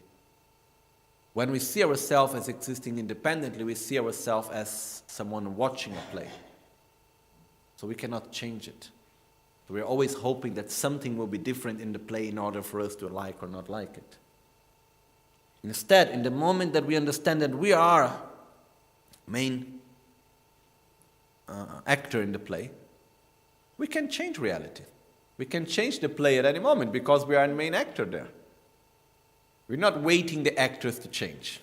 When we see ourselves as existing independently, we see ourselves as someone watching a play. So we cannot change it. We're always hoping that something will be different in the play in order for us to like or not like it. Instead, in the moment that we understand that we are main actor in the play, we can change reality. We can change the play at any moment because we are the main actor there. We're not waiting the actors to change.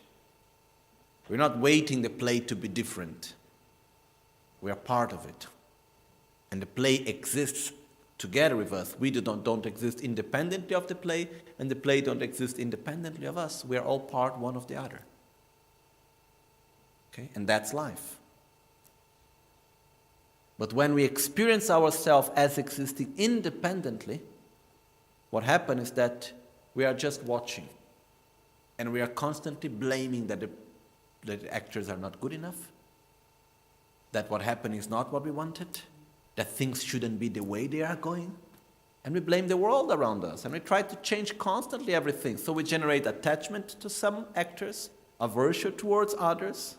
We're not waiting the play to be different. We are part of it. And the play exists together with us. We don't exist independently of the play, and the play don't exist independently of us. We are all part one of the other. Okay? And that's life. But when we experience ourselves as existing independently, what happens is that we are just watching. And we are constantly blaming that the actors are not good enough, that what happened is not what we wanted, that things shouldn't be the way they are going. And we blame the world around us. And we try to change constantly everything. So we generate attachment to some actors, aversion towards others,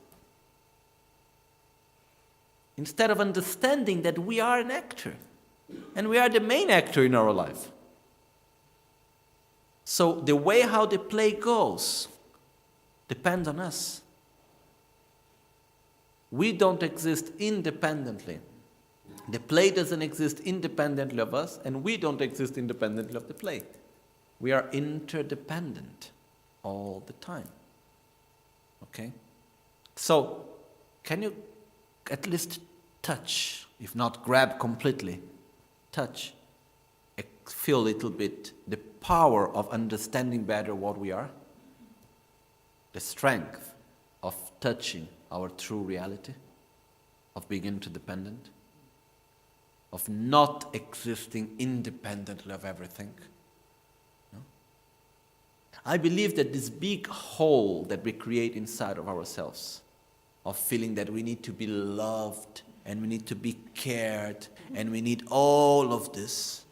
instead of understanding that we are an actor. And we are the main actor in our life. So the way how the play goes depends on us. We don't exist independently. The play doesn't exist independently of us, and we don't exist independently of the play. We are interdependent all the time. Okay? So, can you at least touch, if not grab completely, touch, feel a little bit the power of understanding better what we are? The strength of touching our true reality, of being interdependent, of not existing independently of everything. No? I believe that this big hole that we create inside of ourselves, of feeling that we need to be loved, and we need to be cared, and we need all of this,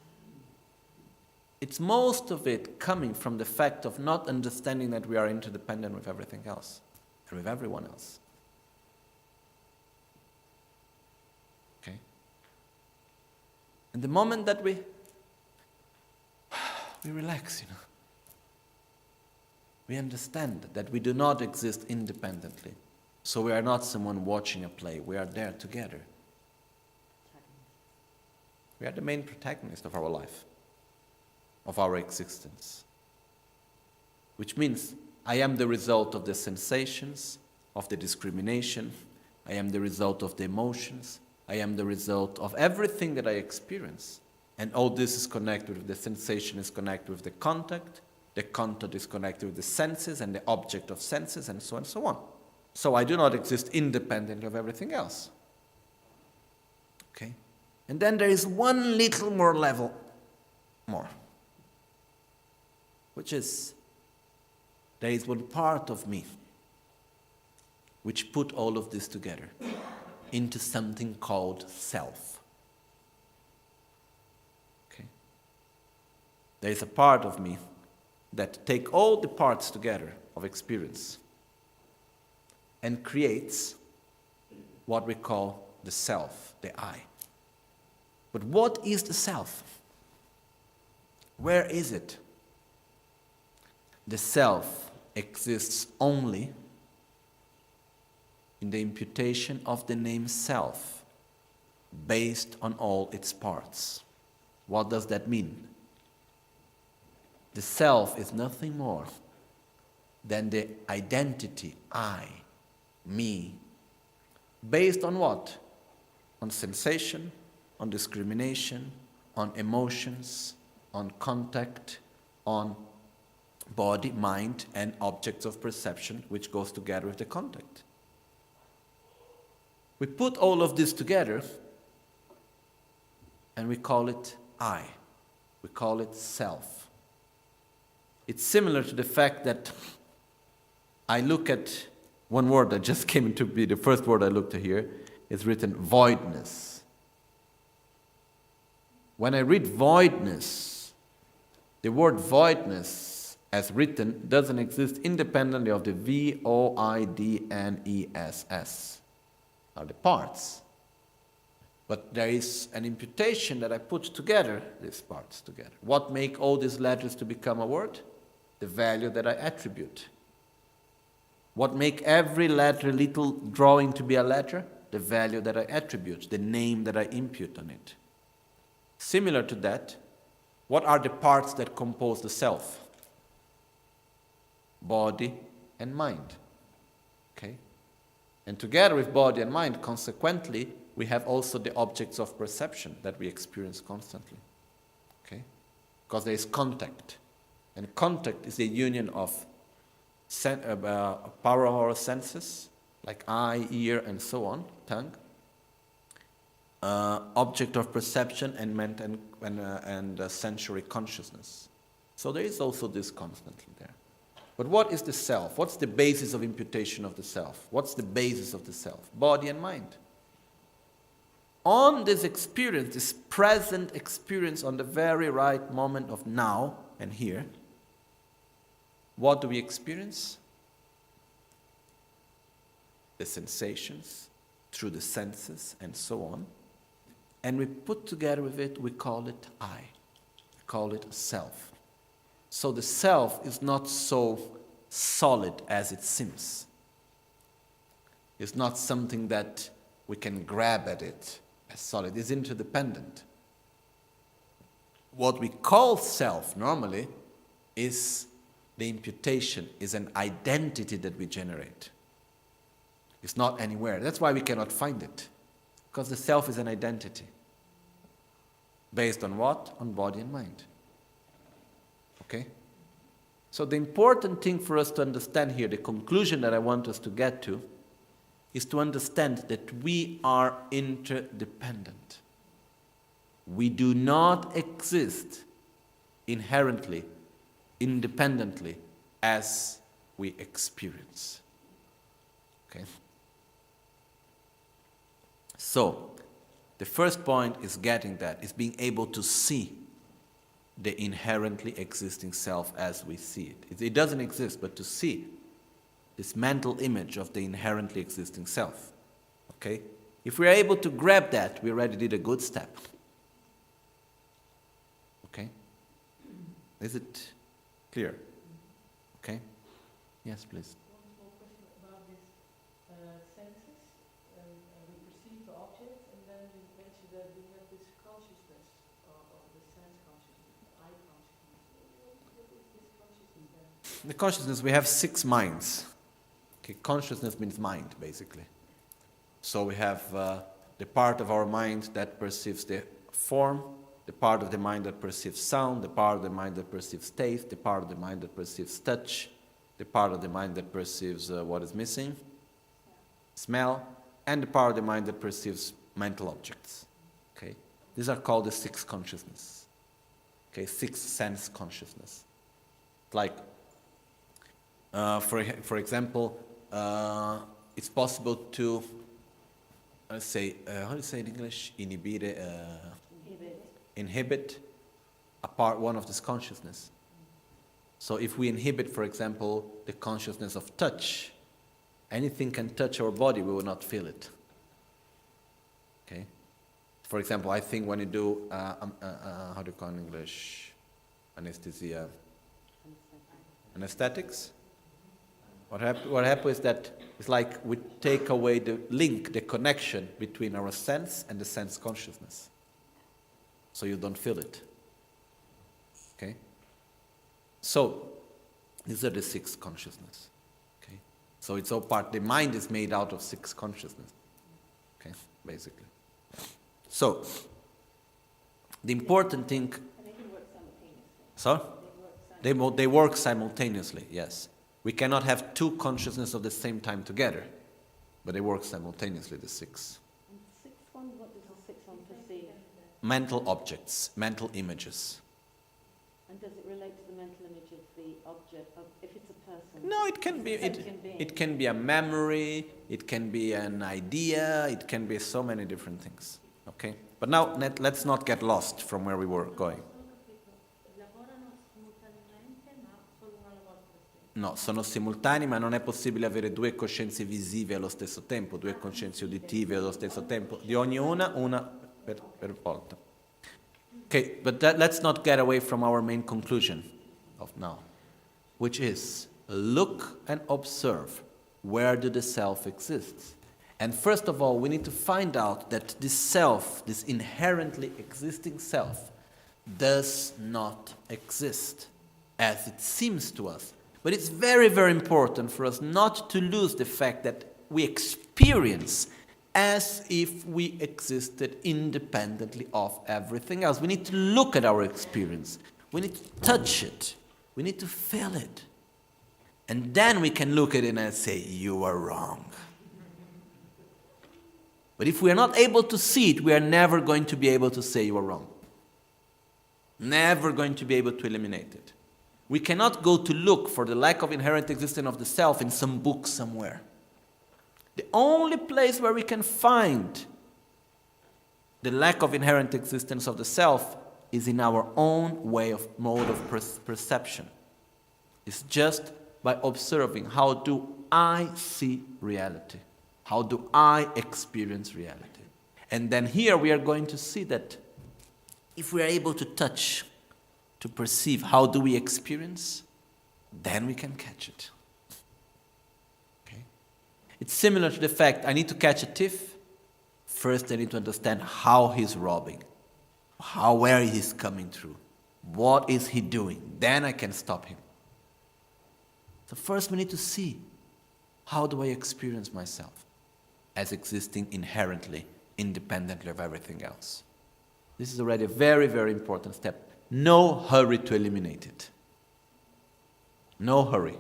it's most of it coming from the fact of not understanding that we are interdependent with everything else, and with everyone else. Okay? And the moment that we relax, We understand that we do not exist independently. So we are not someone watching a play. We are there together. We are the main protagonist of our life, of our existence. Which means I am the result of the sensations, of the discrimination. I am the result of the emotions. I am the result of everything that I experience. And all this is connected with the sensation, is connected with the contact is connected with the senses and the object of senses, and so on and so on. So I do not exist independent of everything else. Okay? And then there is one little more level more, which is there is one part of me which put all of this together into something called self. Okay? There is a part of me that take all the parts together of experience and creates what we call the self, the I. But what is the self? Where is it? The self exists only in the imputation of the name self, based on all its parts. What does that mean? The self is nothing more than the identity, I, me, based on what? On sensation, on discrimination, on emotions, on contact, on body, mind, and objects of perception, which goes together with the contact. We put all of this together and we call it I. We call it self. It's similar to the fact that I look at one word that just came into be the first word I looked at here. It's written voidness. When I read voidness, the word voidness as written doesn't exist independently of the VOIDNESS, are the parts. But there is an imputation that I put together, these parts together. What make all these letters to become a word? The value that I attribute. What make every letter, little drawing to be a letter? The value that I attribute, the name that I impute on it. Similar to that, what are the parts that compose the self? Body and mind. Okay? And together with body and mind, consequently, we have also the objects of perception that we experience constantly. Okay? Because there is contact. And contact is the union of power of our senses, like eye, ear, and so on, tongue. Object of perception and sensory consciousness. So there is also this constantly there. But what is the self? What's the basis of imputation of the self? What's the basis of the self? Body and mind. On this experience, this present experience on the very right moment of now and here, what do we experience? The sensations through the senses and so on. And we put together with it, we call it I. We call it self. So the self is not so solid as it seems. It's not something that we can grab at it as solid. It's interdependent. What we call self normally is the imputation, is an identity that we generate. It's not anywhere. That's why we cannot find it. Because the self is an identity. Based on what? On body and mind. Okay? So the important thing for us to understand here, the conclusion that I want us to get to, is to understand that we are interdependent. We do not exist inherently, independently, as we experience. Okay? So, the first point is getting that, is being able to see the inherently existing self as we see it. It doesn't exist, but to see this mental image of the inherently existing self. Okay? If we are able to grab that, we already did a good step. Okay? Is it clear? Okay? Yes, please. One small question about this senses. We perceive the objects, and then you mentioned that we have this consciousness, or the sense consciousness, the eye consciousness. What is this consciousness then? The consciousness, we have 6 minds. Okay, consciousness means mind, basically. So we have the part of our mind that perceives the form, the part of the mind that perceives sound, the part of the mind that perceives taste, the part of the mind that perceives touch, the part of the mind that perceives what is missing, smell, and the part of the mind that perceives mental objects. Okay, these are called the 6 consciousness. Okay, 6 sense consciousness. Like, for example, it's possible to, let's say, how do you say in English? Inhibit one of this consciousness. So if we inhibit, for example, the consciousness of touch, anything can touch our body, we will not feel it. Okay? For example, I think when you do, how do you call it in English? Anesthesia. Anesthetics. What happens is that it's like we take away the link, the connection between our sense and the sense consciousness. So you don't feel it. Okay? So, these are the 6 consciousness. Okay? So it's all part, the mind is made out of 6 consciousness. Okay? Basically. So, the important thing... And they can work simultaneously. So? They work simultaneously, yes. We cannot have 2 consciousness at the same time together, but they work simultaneously, the 6. And the 6th one, what does the 6th one perceive? Mental objects, mental images. And does it relate to the mental image of the object, if it's a person? No, it can be. It can be a memory. It can be an idea. It can be so many different things. Okay, but now let's not get lost from where we were going. No, sono simultanei, ma non è possibile avere 2 coscienze visive allo stesso tempo, 2 coscienze uditive allo stesso tempo, di ognuna, una per volta. Okay, but let's not get away from our main conclusion of now, which is look and observe where do the self exists. And first of all, we need to find out that this self, this inherently existing self, does not exist as it seems to us. But it's very, very important for us not to lose the fact that we experience as if we existed independently of everything else. We need to look at our experience. We need to touch it. We need to feel it. And then we can look at it and say, you are wrong. But if we are not able to see it, we are never going to be able to say you are wrong. Never going to be able to eliminate it. We cannot go to look for the lack of inherent existence of the self in some book somewhere. The only place where we can find the lack of inherent existence of the self is in our own mode of perception. It's just by observing how do I see reality? How do I experience reality? And then here we are going to see that if we are able to touch, to perceive how do we experience, then we can catch it. Okay? It's similar to the fact I need to catch a thief. First I need to understand how he's robbing, where he's coming through, what is he doing. Then I can stop him. So first we need to see how do I experience myself as existing inherently, independently of everything else. This is already a very, very important step. No hurry to eliminate it. No hurry.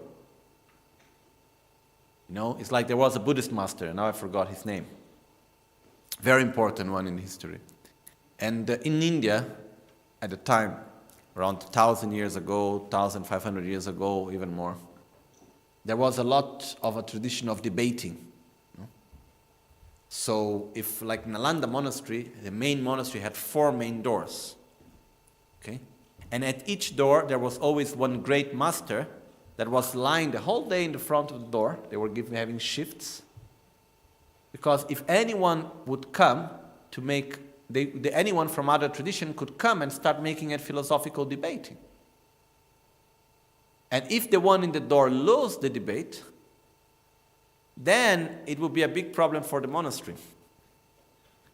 You know, it's like there was a Buddhist master, and now I forgot his name. Very important one in history. And in India, at the time, around 1,000 years ago, 1,500 years ago, even more, there was a lot of a tradition of debating. So if, like Nalanda monastery, the main monastery had 4 main doors. Okay? And at each door, there was always one great master that was lying the whole day in the front of the door. They were having shifts. Because if anyone would come to make, anyone from other tradition could come and start making a philosophical debating. And if the one in the door loses the debate, then it would be a big problem for the monastery,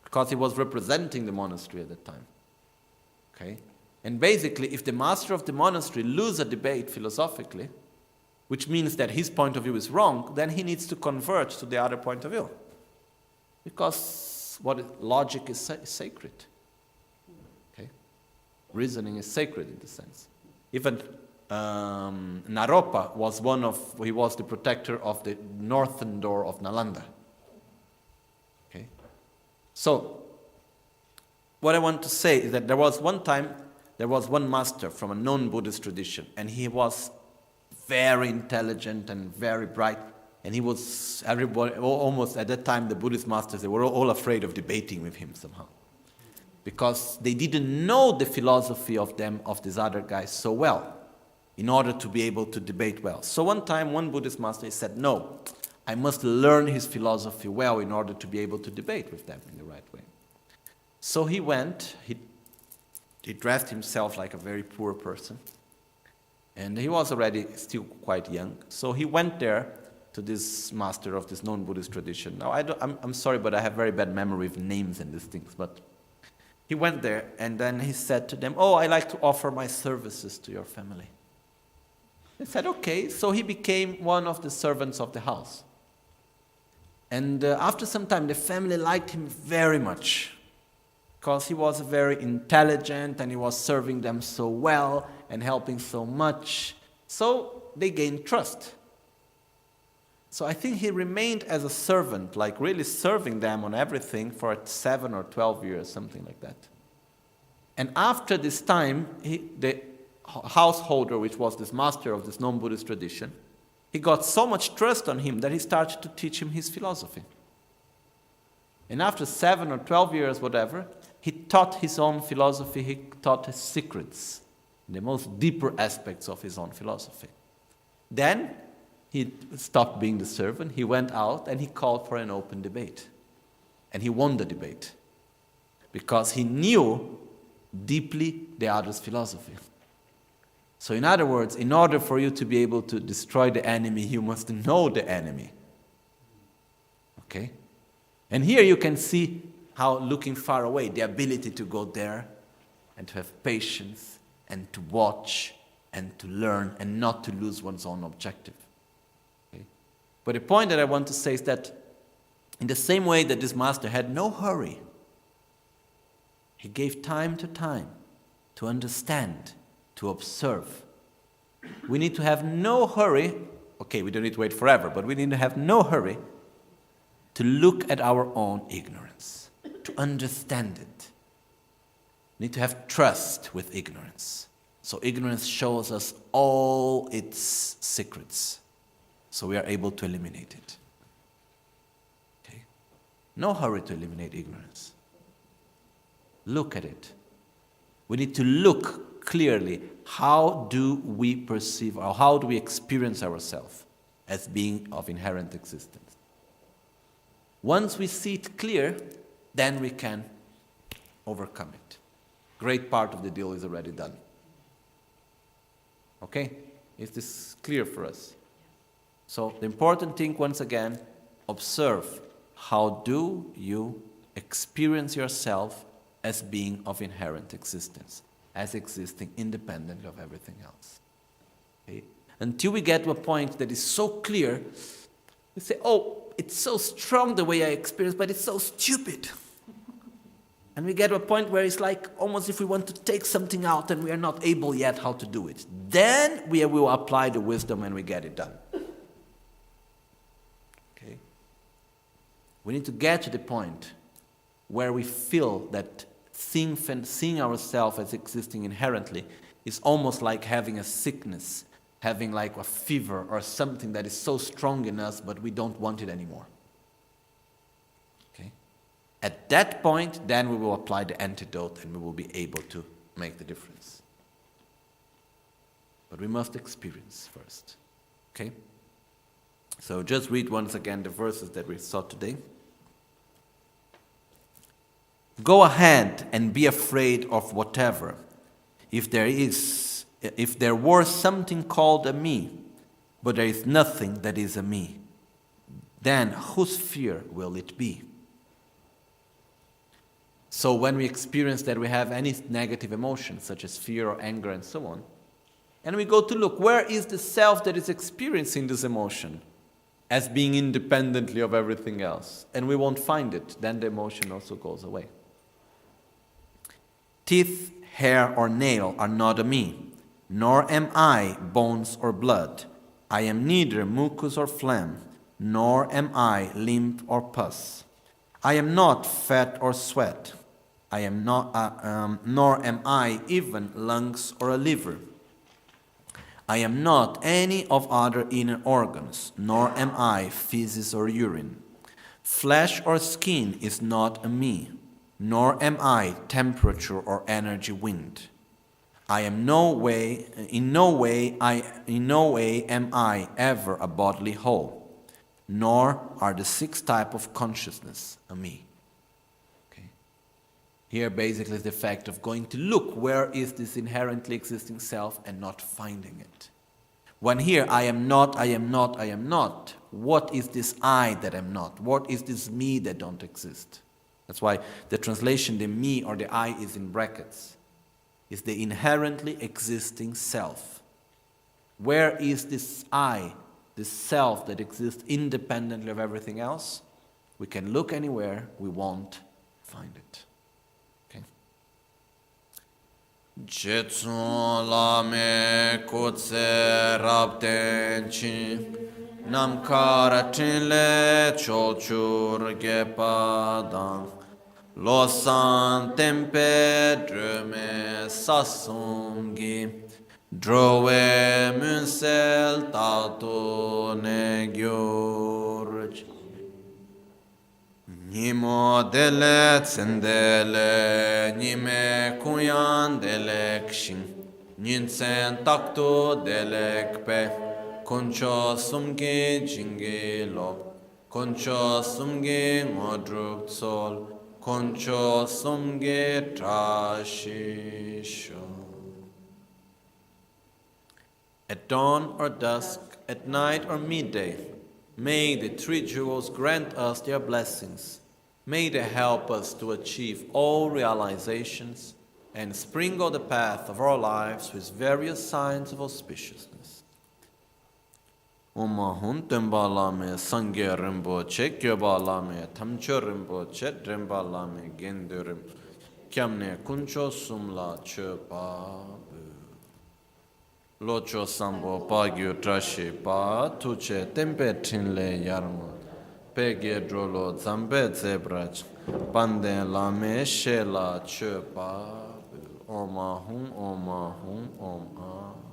because he was representing the monastery at that time. Okay? And basically, if the master of the monastery loses a debate philosophically, which means that his point of view is wrong, then he needs to convert to the other point of view. Because logic is sacred. Okay? Reasoning is sacred in this sense. Even Naropa was he was the protector of the northern door of Nalanda. Okay? So, what I want to say is that there was one master from a non-Buddhist tradition, and he was very intelligent and very bright, and he was, everybody, almost at that time, the Buddhist masters, they were all afraid of debating with him somehow, because they didn't know the philosophy of these other guys so well, in order to be able to debate well. So one time, one Buddhist master said, no, I must learn his philosophy well in order to be able to debate with them in the right way. So he went, he dressed himself like a very poor person, and he was already still quite young. So he went there to this master of this non-Buddhist tradition. Now, I'm sorry, but I have very bad memory of names and these things. But he went there, and then he said to them, oh, I like to offer my services to your family. They said, okay. So he became one of the servants of the house. And after some time, the family liked him very much, because he was very intelligent and he was serving them so well and helping so much. So they gained trust. So I think he remained as a servant, like really serving them on everything for 7 or 12 years, something like that. And after this time, the householder, which was this master of this non-Buddhist tradition, he got so much trust on him that he started to teach him his philosophy. And after 7 or 12 years, whatever, he taught his own philosophy, he taught his secrets, the most deeper aspects of his own philosophy. Then he stopped being the servant, he went out and he called for an open debate. And he won the debate, because he knew deeply the other's philosophy. So in other words, in order for you to be able to destroy the enemy, you must know the enemy. Okay? And here you can see how, looking far away, the ability to go there and to have patience and to watch and to learn and not to lose one's own objective. Okay? But the point that I want to say is that in the same way that this master had no hurry, he gave time to understand, to observe. We need to have no hurry. Okay, we don't need to wait forever, but we need to have no hurry to look at our own ignorance, to understand it. We need to have trust with ignorance. So ignorance shows us all its secrets, so we are able to eliminate it. Okay? No hurry to eliminate ignorance. Look at it. We need to look clearly. How do we perceive, or how do we experience ourselves as being of inherent existence? Once we see it clear, then we can overcome it. Great part of the deal is already done. Okay? Is this clear for us? So the important thing, once again, observe. How do you experience yourself as being of inherent existence, as existing independently of everything else? Okay? Until we get to a point that is so clear, we say, oh, it's so strong the way I experience, but it's so stupid. And we get to a point where it's like almost if we want to take something out and we are not able yet how to do it. Then we will apply the wisdom and we get it done. Okay? We need to get to the point where we feel that seeing ourselves as existing inherently is almost like having a sickness, having like a fever or something that is so strong in us, but we don't want it anymore. Okay? At that point, then we will apply the antidote and we will be able to make the difference. But we must experience first. Okay? So just read once again the verses that we saw today. Go ahead and be afraid of whatever. If there is if there were something called a me, but there is nothing that is a me, then whose fear will it be? So when we experience that we have any negative emotion, such as fear or anger and so on, and we go to look, where is the self that is experiencing this emotion as being independently of everything else? And we won't find it, then the emotion also goes away. Teeth, hair, or nail are not a me, nor am I bones or blood. I am neither mucus or phlegm, nor am I lymph or pus. I am not fat or sweat. I am not, nor am I even lungs or a liver. I am not any of other inner organs, nor am I feces or urine. Flesh or skin is not a me, nor am I temperature or energy wind. I am in no way am I ever a bodily whole, nor are the 6 types of consciousness a me. Okay. Here basically is the fact of going to look where is this inherently existing self and not finding it. When here I am not, I am not, I am not, what is this I that am not? What is this me that don't exist? That's why the translation, the me or the I is in brackets. Is the inherently existing self. Where is this I, this self that exists independently of everything else? We can look anywhere, we won't find it. Okay. Jetsun lame kutse rabtenchi namkara chinle cholchur gepadang Losan tempe dröme sasumgi drove munsel tato ne gyorj Nimo dele tsendele nime kuyan delekshin Ninsen takto delekpe koncho sumgi jingelo koncho sumgi ngodruk sol Koncho sumge trashisho. At dawn or dusk, at night or midday, may the 3 jewels grant us their blessings. May they help us to achieve all realizations and sprinkle the path of our lives with various signs of auspiciousness. Oma hun temba lame sangye rinpoche, kyoba lame tamcho rinpoche, dremba lame gende rinpoche, kyamne kuncho sumla chepa locho sambo pagyo trashi pa, tuche tempe trinle yarma, pege drolo zambe zebrach, pande lame shela chepa Oma hum, om ah.